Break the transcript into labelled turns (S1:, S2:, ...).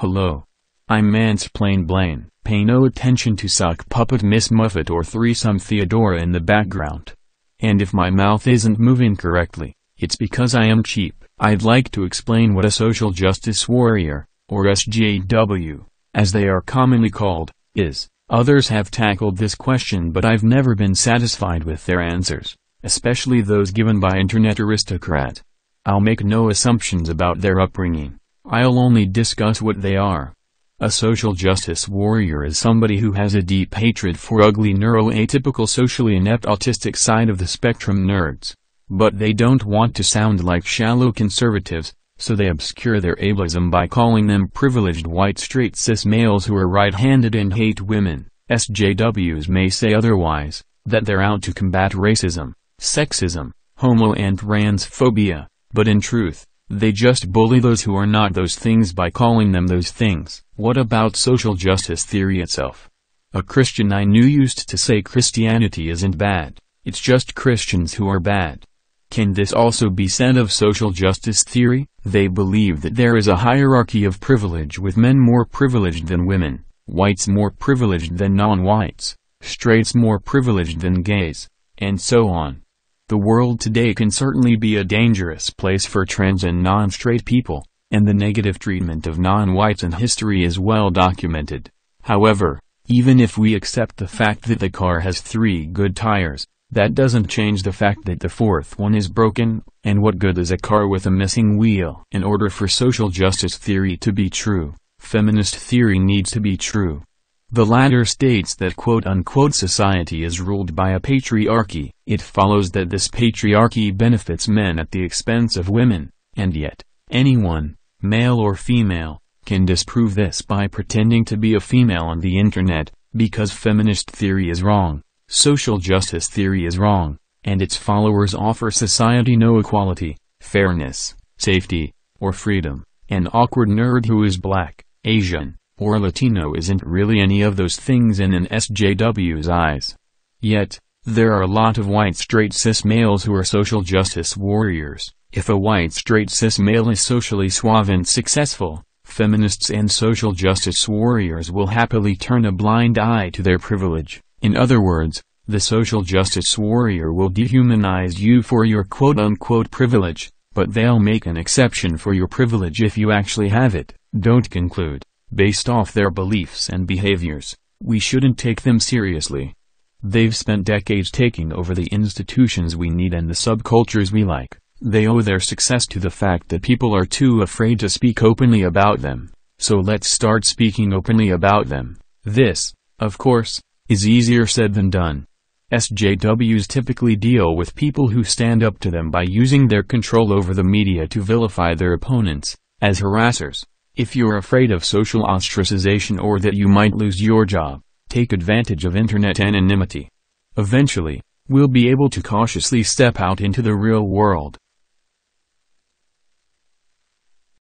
S1: Hello. I'm Mansplain Blaine. Pay no attention to Sock Puppet Miss Muffet or Threesome Theodora in the background. And if my mouth isn't moving correctly, it's because I am cheap. I'd like to explain what a social justice warrior, or SJW, as they are commonly called, is. Others have tackled this question, but I've never been satisfied with their answers, especially those given by Internet aristocrats. I'll make no assumptions about their upbringing. I'll only discuss what they are. A social justice warrior is somebody who has a deep hatred for ugly neuroatypical socially inept autistic side of the spectrum nerds. But they don't want to sound like shallow conservatives, so they obscure their ableism by calling them privileged white straight cis males who are right-handed and hate women. SJWs may say otherwise, that they're out to combat racism, sexism, homo and transphobia, but in truth, they just bully those who are not those things by calling them those things. What about social justice theory itself? A Christian I knew used to say Christianity isn't bad, it's just Christians who are bad. Can this also be said of social justice theory? They believe that there is a hierarchy of privilege with men more privileged than women, whites more privileged than non-whites, straights more privileged than gays, and so on. The world today can certainly be a dangerous place for trans and non-straight people, and the negative treatment of non-whites in history is well documented. However, even if we accept the fact that the car has 3 good tires, that doesn't change the fact that the 4th one is broken, and what good is a car with a missing wheel? In order for social justice theory to be true, feminist theory needs to be true. The latter states that quote-unquote society is ruled by a patriarchy. It follows that this patriarchy benefits men at the expense of women, and yet, anyone, male or female, can disprove this by pretending to be a female on the internet, because feminist theory is wrong, social justice theory is wrong, and its followers offer society no equality, fairness, safety, or freedom. An awkward nerd who is black, Asian, or Latino isn't really any of those things in an SJW's eyes. Yet, there are a lot of white straight cis males who are social justice warriors. If a white straight cis male is socially suave and successful, feminists and social justice warriors will happily turn a blind eye to their privilege. In other words, the social justice warrior will dehumanize you for your quote-unquote privilege, but they'll make an exception for your privilege if you actually have it. Don't conclude, based off their beliefs and behaviors, we shouldn't take them seriously. They've spent decades taking over the institutions we need and the subcultures we like. They owe their success to the fact that people are too afraid to speak openly about them, so let's start speaking openly about them. This, of course, is easier said than done. SJWs typically deal with people who stand up to them by using their control over the media to vilify their opponents as harassers. If you're afraid of social ostracization or that you might lose your job, take advantage of internet anonymity. Eventually, we'll be able to cautiously step out into the real world,